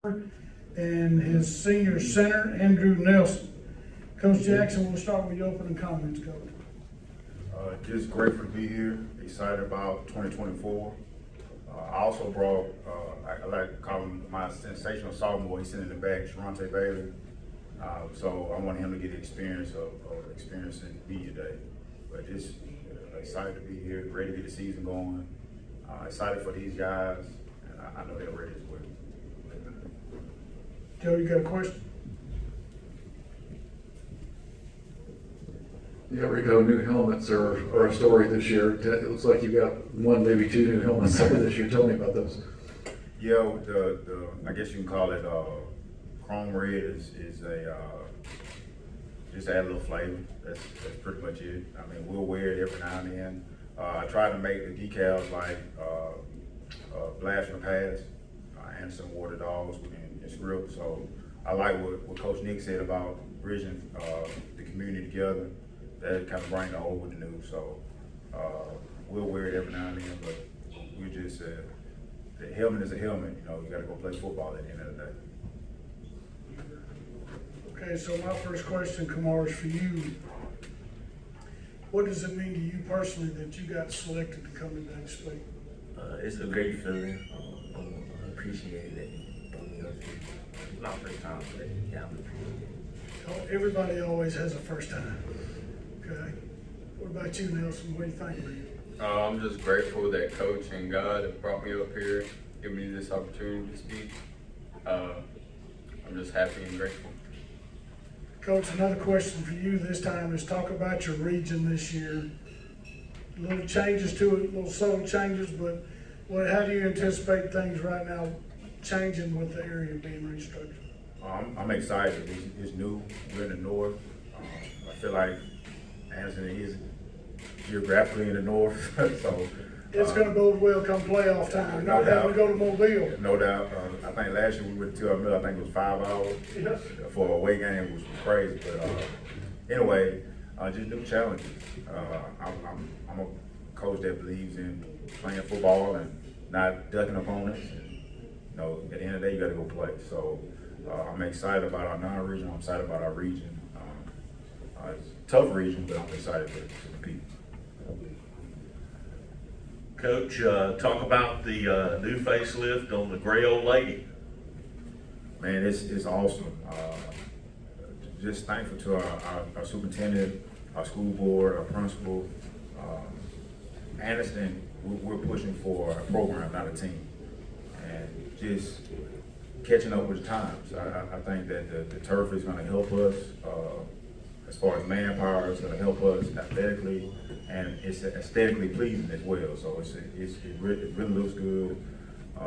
and his senior center, Andrew Nelson. Coach Jackson, we'll start with your opening comments, Coach. Just grateful to be here, excited about 2024. I also brought, I like to call him my sensational sophomore. He's sitting in the back, Sharonte Bailey. So I want him to get the experience of experiencing media day. But just excited to be here, ready to get the season going. Excited for these guys, and I know they're ready as well. Joe, you got a question? Yeah, Rico, new helmets are a story this year. It looks like you got one, maybe two new helmets this year. Tell me about those. Yeah, the I guess you can call it chrome red is a just add a little flavor. That's pretty much it. I mean, we'll wear it every now and then. I try to make the decals like blast from the past. Anniston wore the dogs within his script, so I like what Coach Nick said about bridging the community together. That kind of bring the old with the new. So we'll wear it every now and then, but we just the helmet is a helmet. You know, you got to go play football at the end of the day. Okay, so my first question, Kamar, is for you. What does it mean to you personally that you got selected to come in and speak? It's a great feeling. I appreciate it. It's my first time, but yeah, I'm appreciative. Everybody always has a first time. Okay. What about you, Nelson? What do you think, man? I'm just grateful that Coach and God have brought me up here, given me this opportunity to speak. I'm just happy and grateful. Coach, another question for you this time is talk about your region this year. Little changes to it, little subtle changes, but how do you anticipate things right now changing with the area being restructured? I'm excited. It's new. We're in the north. I feel like Anniston is geographically in the north, so it's going to bode well come playoff time. Not having to go to Mobile. No doubt. I think last year we went to Mill. I think it was 5 hours for a away game, which was crazy. But anyway, just new challenges. I'm a coach that believes in playing football and not ducking opponents. And, you know, at the end of the day, you got to go play. So I'm excited about our non-region. I'm excited about our region. It's a tough region, but I'm excited to compete. Coach, talk about the new facelift on the gray old lady. Man, it's awesome. Just thankful to our superintendent, our school board, our principal. Anniston, we're pushing for a program, not a team. And just catching up with the times. I think that the turf is going to help us. As far as manpower, it's going to help us athletically, and it's aesthetically pleasing as well. So it really looks good.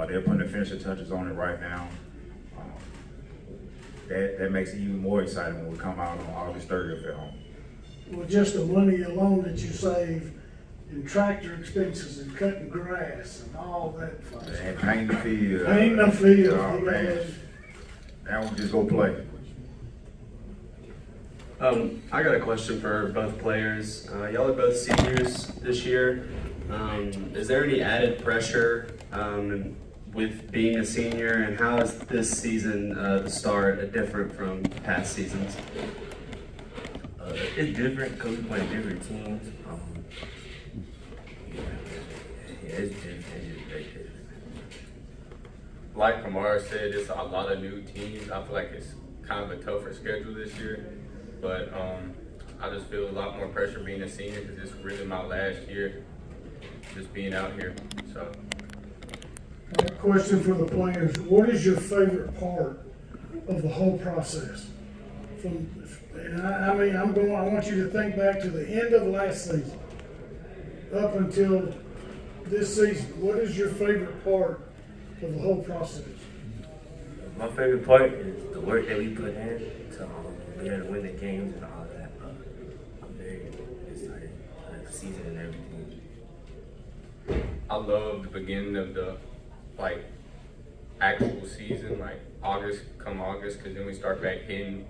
They're putting the finishing touches on it right now. That makes it even more exciting when we come out on August 30th at home. Well, just the money alone that you save in tractor expenses and cutting grass and all that fun stuff. And painting the field. Painting the field. Oh, man. Now we just go play. I got a question for both players. Y'all are both seniors this year. Is there any added pressure with being a senior, and how is this season, the start, different from past seasons? It's different because we play different teams. It's different. It's just very different. Like Kamara said, it's a lot of new teams. I feel like it's kind of a tougher schedule this year, but I just feel a lot more pressure being a senior because it's really my last year just being out here. So. Question for the players: what is your favorite part of the whole process? I want you to think back to the end of last season, up until this season. What is your favorite part of the whole process? My favorite part is the work that we put in to be able to win the games and all that. I'm very excited for the season and everything. I love the beginning of the actual season, like August, because then we start back getting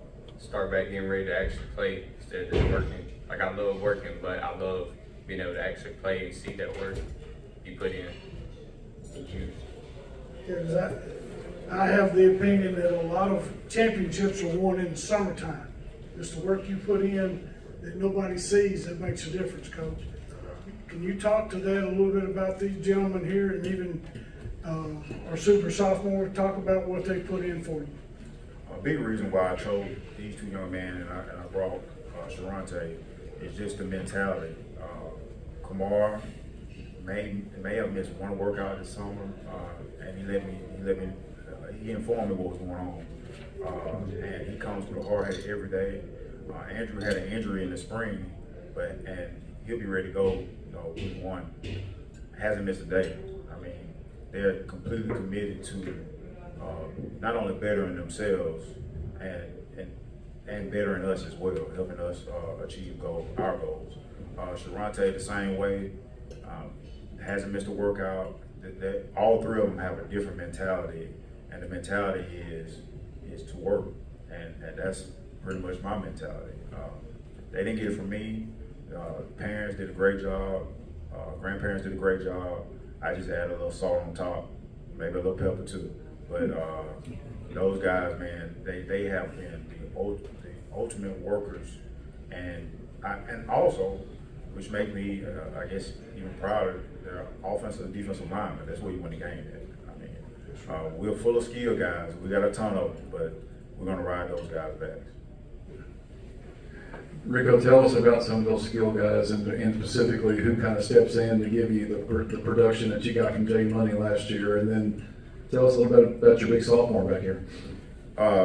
ready to actually play instead of just working. Like I love working, but I love being able to actually play and see that work you put in. Yeah, I have the opinion that a lot of championships are won in the summertime. It's the work you put in that nobody sees that makes a difference, Coach. Can you talk to that a little bit about these gentlemen here and even our super sophomore, talk about what they put in for you? A big reason why I chose these two young men and I brought Sharante is just the mentality. Kamar may have missed one workout this summer, and he informed me what was going on. And he comes with a hard head every day. Andrew had an injury in the spring, and he'll be ready to go. Week one, hasn't missed a day. I mean, they're completely committed to not only bettering themselves and bettering us as well, helping us achieve our goals. Sharante the same way, hasn't missed a workout. That all three of them have a different mentality, and the mentality is to work, and that's pretty much my mentality. They didn't get it from me. Parents did a great job. Grandparents did a great job. I just added a little salt on top, maybe a little pepper too. But those guys, man, they have been the ultimate workers, and also, which make me, I guess, even prouder, their offensive and defensive linemen. That's where you win the game at. I mean, we're full of skill guys. We got a ton of them, but we're going to ride those guys back. Rico, tell us about some of those skill guys and specifically who kind of steps in to give you the production that you got from Jay Money last year, and then tell us a little bit about your big sophomore back here.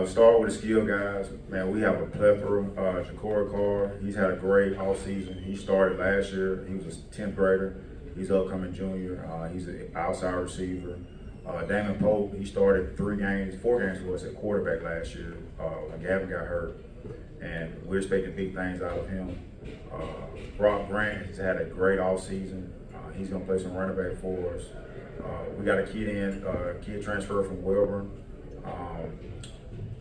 Start with the skill guys. Man, we have a plethora. Ja'Cory Carr, he's had a great all season. He started last year. He was a 10th grader. He's an upcoming junior. He's an outside receiver. Damon Pope, he started 4 games for us at quarterback last year when Gavin got hurt. And we're expecting big things out of him. Brock Grant has had a great off season. He's going to play some running back for us. We got a kid transfer from Wilburn.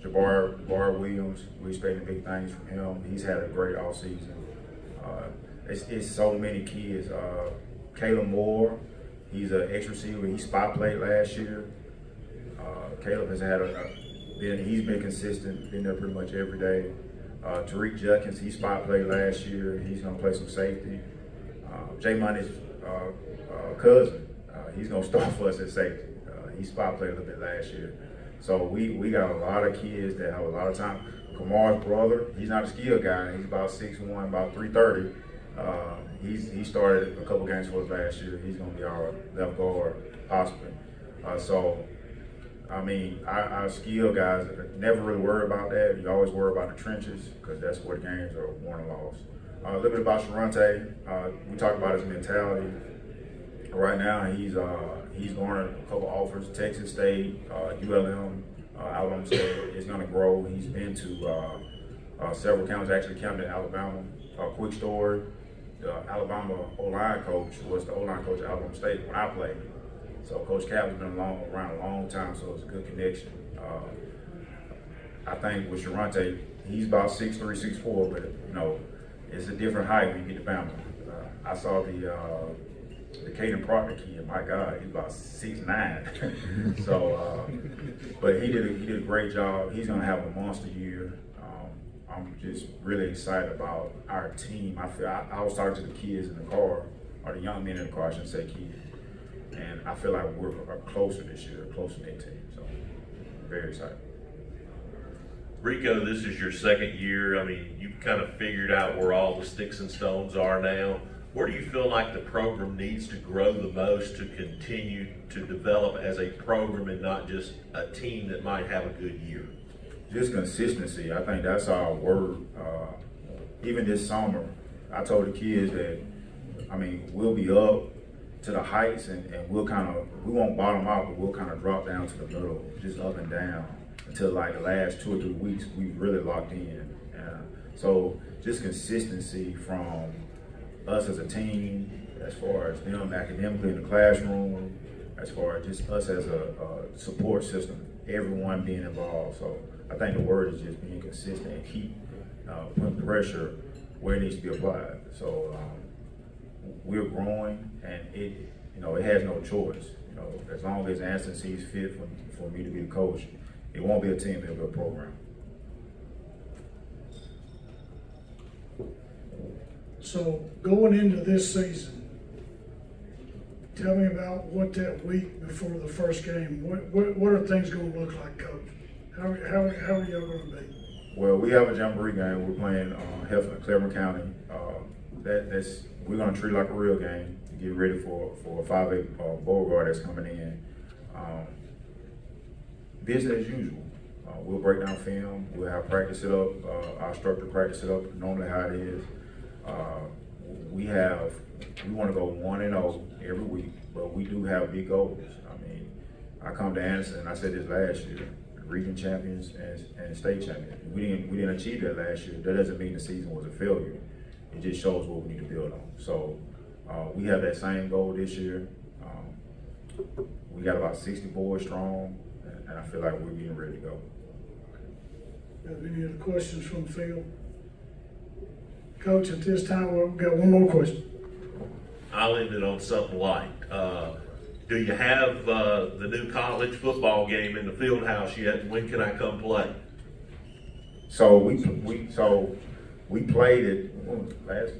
Jabbar Williams, we're expecting big things from him. He's had a great off season. It's so many kids. Caleb Moore, he's an X receiver. He spot played last year. Caleb has had he's been consistent, been there pretty much every day. Tariq Judkins, he spot played last year. He's going to play some safety. Jay Money's cousin, he's going to start for us at safety. He spot played a little bit last year. So we got a lot of kids that have a lot of time. Kamar's brother, he's not a skill guy. He's about 6'1", about 330. He started a couple games for us last year. He's going to be our left guard, possibly. So, I mean, our skill guys never really worry about that. You always worry about the trenches because that's where the games are won and lost. A little bit about Sharante. We talked about his mentality. Right now, he's going to a couple offers: Texas State, ULM, Alabama State. It's going to grow. He's been to several counties, actually counted in Alabama. Quick story: the Alabama O-line coach was the O-line coach at Alabama State when I played. So Coach Cap has been around a long time, so it's a good connection. I think with Sharante, he's about 6'3", 6'4", but it's a different height when you get to Bama. I saw the Caden Proctor kid. My God, he's about 6'9". So, but he did a great job. He's gonna have a monster year. I'm just really excited about our team. I was talking to the kids in the car, or the young men in the car, I shouldn't say kids. And I feel like we're closer this year, closer knit team. So, very excited. Rico, this is your second year. I mean, you've kind of figured out where all the sticks and stones are now. Where do you feel like the program needs to grow the most to continue to develop as a program and not just a team that might have a good year? Just consistency. I think that's our word. Even this summer, I told the kids that, we'll be up to the heights and we won't bottom out, but we'll kind of drop down to the middle, just up and down until like the last 2 or 3 weeks we really locked in. So just consistency from us as a team, as far as them academically in the classroom, as far as just us as a support system, everyone being involved. So I think the word is just being consistent and keep putting pressure where it needs to be applied. So we're growing, and it has no choice. know, as long as Anniston sees fit for me to be the coach, it won't be a team, it'll be a program. So going into this season, tell me about what that week before the first game, what are things going to look like, Coach? How are y'all going to be? Well, we have a jamboree game. We're playing Hefner, Cleveland County. We're going to treat it like a real game to get ready for a 5A Beauregard that's coming in. Business as usual. We'll break down film. We'll have practice it up. Our instructor practice it up normally how it is. We want to go 1-0 every week, but we do have big goals. I mean, I come to Anniston, and I said this last year, region champions and state champions. We didn't achieve that last year. That doesn't mean the season was a failure. It just shows what we need to build on. So we have that same goal this year. We got about 60 boys strong, and I feel like we're getting ready to go. Got any other questions from the field? Coach, at this time, we've got one more question. I'll end it on something light. Do you have the new college football game in the field house yet? When can I come play? So we played it last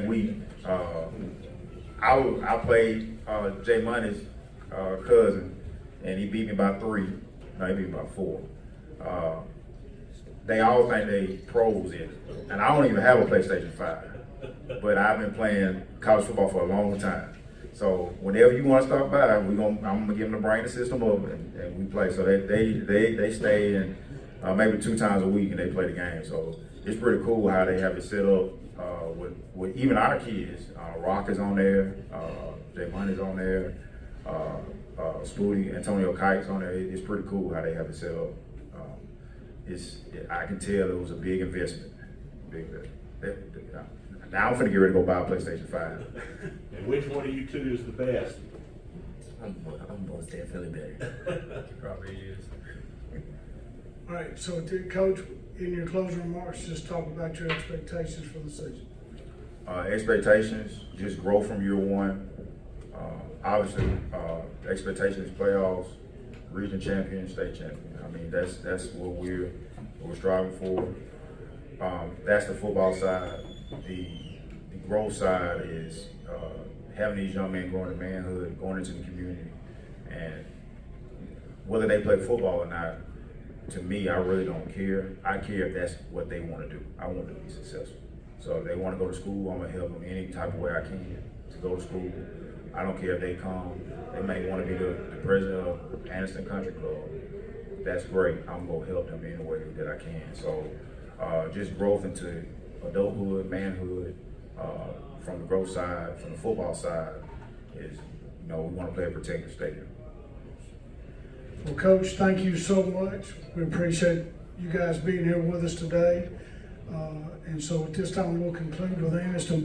week. I played Jay Money's cousin, and he beat me by 3. No, he beat me by 4. They all think they pros in it, and I don't even have a PlayStation 5. But I've been playing college football for a long time. So whenever you want to stop by, I'm gonna give them the brain system up, and we play. So they stay in maybe 2 times a week, and they play the game. So it's pretty cool how they have it set up with even our kids. Rock is on there, Jay Money's on there, Spooty, Antonio Kite's on there. It's pretty cool how they have it set up. I can tell it was a big investment. Now I'm finna get ready to go buy a PlayStation 5. And which one of you two is the best? I'm most definitely better. Probably is. All right, so Coach, in your closing remarks, just talk about your expectations for the season. Expectations, just grow from year one. Obviously, the expectation is playoffs, region champion, state champion. I mean, that's what we're striving for. That's the football side. The growth side is having these young men growing to manhood, going into the community, and whether they play football or not, to me, I really don't care. I care if that's what they want to do. I want them to be successful. So if they want to go to school, I'm going to help them any type of way I can to go to school. I don't care if they come. They may want to be the president of Anniston Country Club. That's great. I'm going to help them in any way that I can. So just growth into adulthood, manhood, from the growth side, from the football side, is, we want to play a protected stadium. Well, Coach, thank you so much. We appreciate you guys being here with us today. And so at this time, we'll conclude with Anniston.